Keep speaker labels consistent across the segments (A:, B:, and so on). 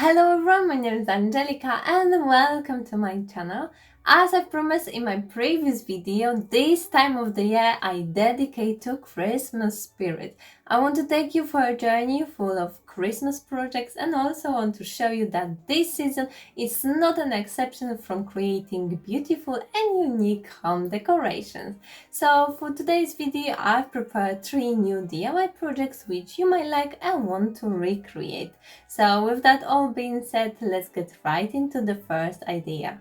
A: Hello everyone, my name is Angelica and welcome to my channel. As I promised in my previous video, this time of the year I dedicate to Christmas spirit. I want to take you for a journey full of Christmas projects and also want to show you that this season is not an exception from creating beautiful and unique home decorations. So for today's video I've prepared 3 new DIY projects which you might like and want to recreate. So with that all being said, let's get right into the first idea.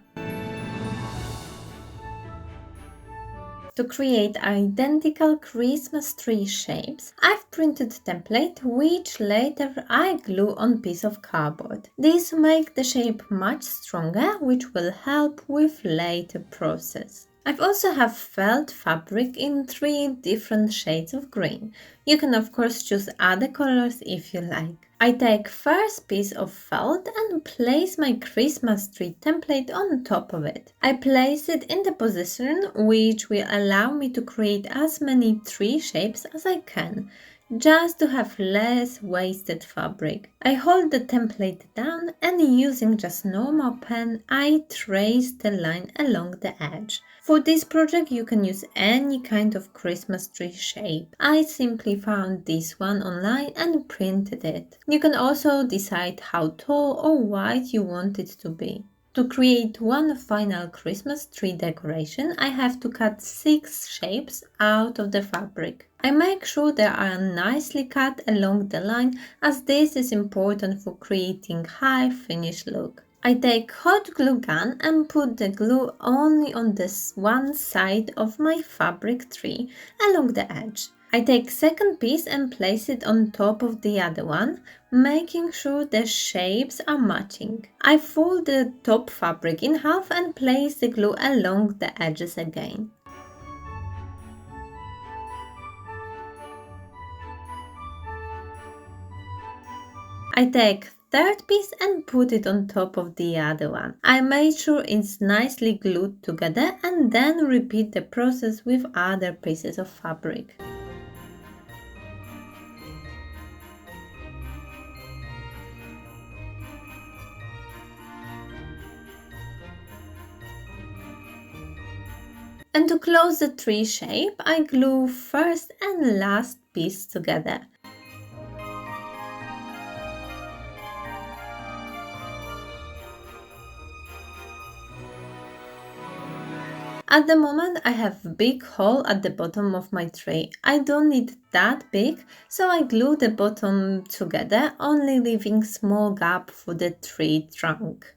A: To create identical Christmas tree shapes, I've printed template which later I glue on piece of cardboard. This makes the shape much stronger, which will help with later process. I've also have felt fabric in 3 different shades of green. You can of course choose other colors if you like. I take first piece of felt and place my Christmas tree template on top of it. I place it in the position which will allow me to create as many tree shapes as I can, just to have less wasted fabric. I hold the template down and using just normal pen, I trace the line along the edge. For this project you can use any kind of Christmas tree shape. I simply found this one online and printed it. You can also decide how tall or wide you want it to be. To create one final Christmas tree decoration, I have to cut 6 shapes out of the fabric. I make sure they are nicely cut along the line as this is important for creating high finish look. I take hot glue gun and put the glue only on this one side of my fabric tree along the edge. I take second piece and place it on top of the other one, making sure the shapes are matching. I fold the top fabric in half and place the glue along the edges again. I take third piece and put it on top of the other one. I made sure it's nicely glued together and then repeat the process with other pieces of fabric. And to close the tree shape, I glue first and last piece together. At the moment I have a big hole at the bottom of my tree. I don't need that big, so I glue the bottom together, only leaving small gap for the tree trunk.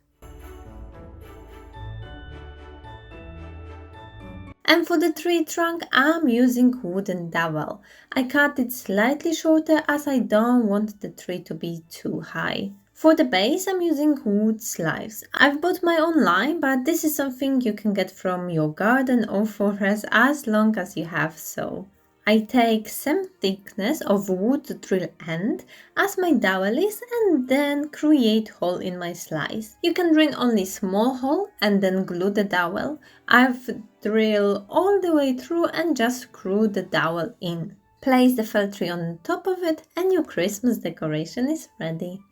A: And for the tree trunk, I'm using wooden dowel. I cut it slightly shorter as I don't want the tree to be too high. For the base, I'm using wood slices. I've bought my online, but this is something you can get from your garden or forest as long as you have so. I take same thickness of wood drill end as my dowel is and then create hole in my slice. You can drill only small hole and then glue the dowel. I've drilled all the way through and just screw the dowel in. Place the felt tree on top of it and your Christmas decoration is ready.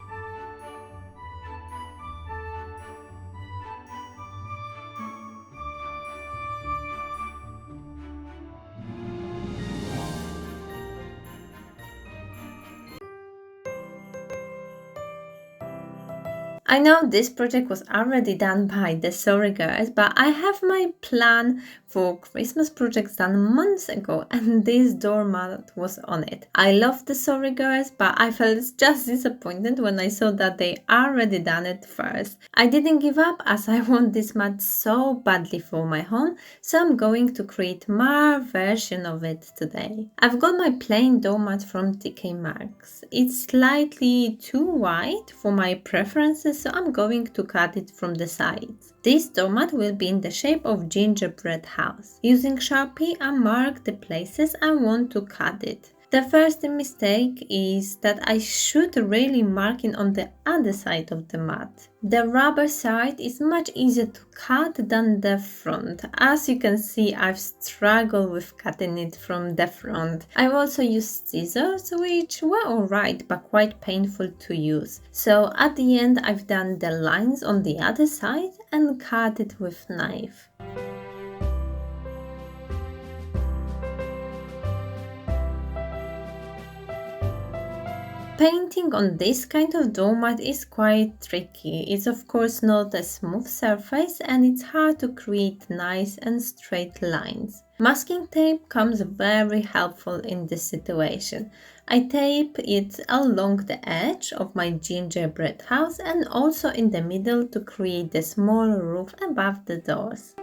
A: I know this project was already done by the Sorry Girls, but I have my plan for Christmas projects done months ago and this doormat was on it. I love the Sorry Girls, but I felt just disappointed when I saw that they already done it first. I didn't give up as I want this mat so badly for my home, so I'm going to create my version of it today. I've got my plain doormat from TK Maxx. It's slightly too wide for my preferences, so I'm going to cut it from the sides. This doormat will be in the shape of gingerbread house. Using Sharpie, I mark the places I want to cut it. The first mistake is that I should really mark it on the other side of the mat. The rubber side is much easier to cut than the front. As you can see, I've struggled with cutting it from the front. I've also used scissors, which were alright but quite painful to use. So at the end, I've done the lines on the other side and cut it with knife. Painting on this kind of doormat is quite tricky. It's of course not a smooth surface and it's hard to create nice and straight lines. Masking tape comes very helpful in this situation. I tape it along the edge of my gingerbread house and also in the middle to create a small roof above the doors.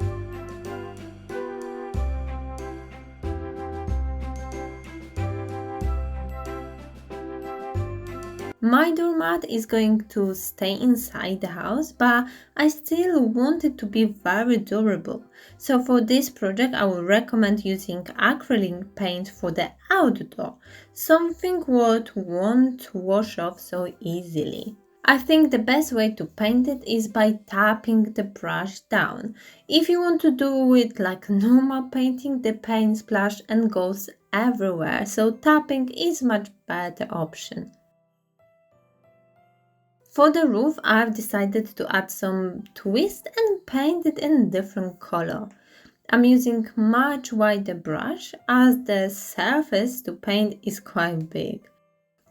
A: My doormat is going to stay inside the house, but I still want it to be very durable. So for this project, I would recommend using acrylic paint for the outdoor, something what won't wash off so easily. I think the best way to paint it is by tapping the brush down. If you want to do it like normal painting, the paint splashes and goes everywhere, so tapping is much better option. For the roof, I've decided to add some twist and paint it in a different color. I'm using much wider brush as the surface to paint is quite big.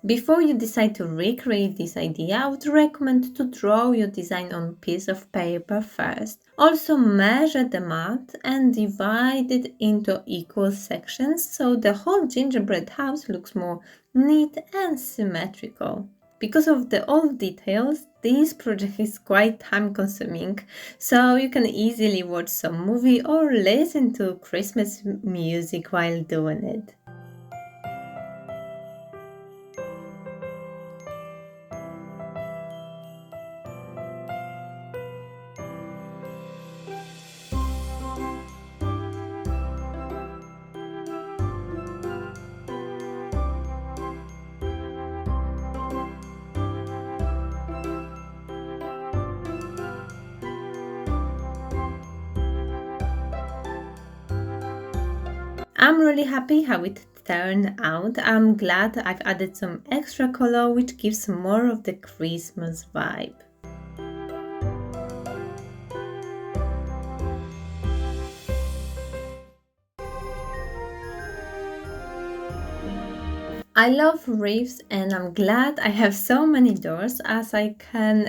A: Before you decide to recreate this idea, I would recommend to draw your design on a piece of paper first. Also measure the mat and divide it into equal sections so the whole gingerbread house looks more neat and symmetrical. Because of the old details, this project is quite time consuming, so you can easily watch some movie or listen to Christmas music while doing it. I'm really happy how it turned out. I'm glad I've added some extra color which gives more of the Christmas vibe. I love wreaths and I'm glad I have so many doors as I can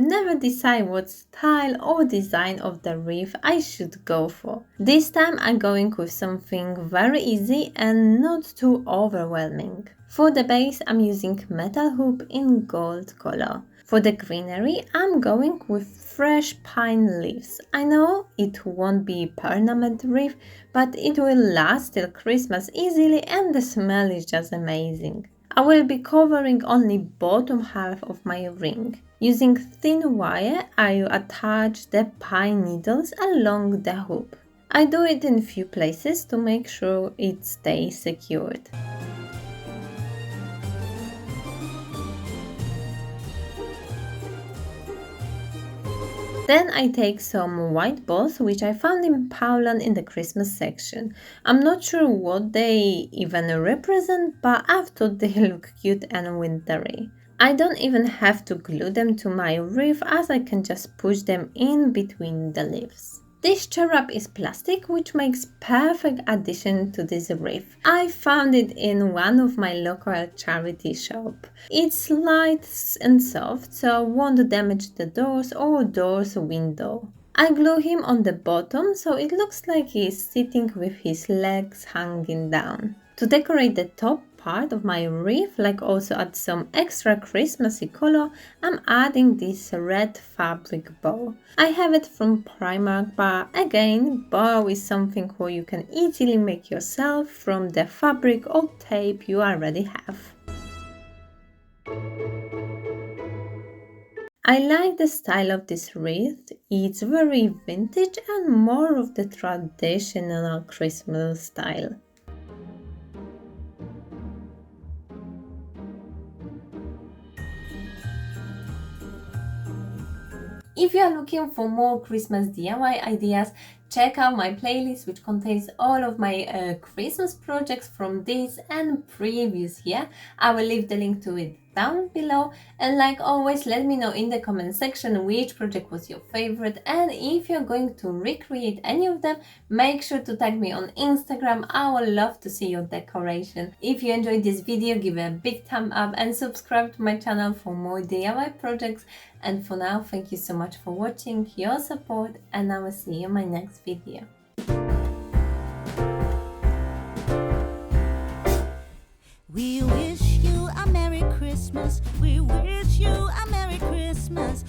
A: never decide what style or design of the wreath I should go for. This time I'm going with something very easy and not too overwhelming. For the base I'm using metal hoop in gold color. For the greenery I'm going with fresh pine leaves. I know it won't be permanent wreath, but it will last till Christmas easily and the smell is just amazing. I will be covering only bottom half of my ring. Using thin wire, I attach the pine needles along the hoop. I do it in few places to make sure it stays secured. Then I take some white balls which I found in Poundland in the Christmas section. I'm not sure what they even represent, but I thought they look cute and wintry. I don't even have to glue them to my wreath as I can just push them in between the leaves. This cherub is plastic which makes perfect addition to this wreath. I found it in one of my local charity shop. It's light and soft so won't damage the doors or door's window. I glue him on the bottom so it looks like he's sitting with his legs hanging down. To decorate the top part of my wreath, like also add some extra Christmassy color, I'm adding this red fabric bow. I have it from Primark, but again, bow is something where you can easily make yourself from the fabric or tape you already have. I like the style of this wreath. It's very vintage and more of the traditional Christmas style. If you are looking for more Christmas DIY ideas, check out my playlist, which contains all of my Christmas projects from this and previous year. I will leave the link to it down below, and like always, let me know in the comment section which project was your favorite, and if you're going to recreate any of them, make sure to tag me on Instagram. I would love to see your decoration. If you enjoyed this video, give it a big thumb up and subscribe to my channel for more DIY projects. And for now, thank you so much for watching, your support, and I will see you in my next video.
B: We wish you a Merry Christmas. We wish you a Merry Christmas.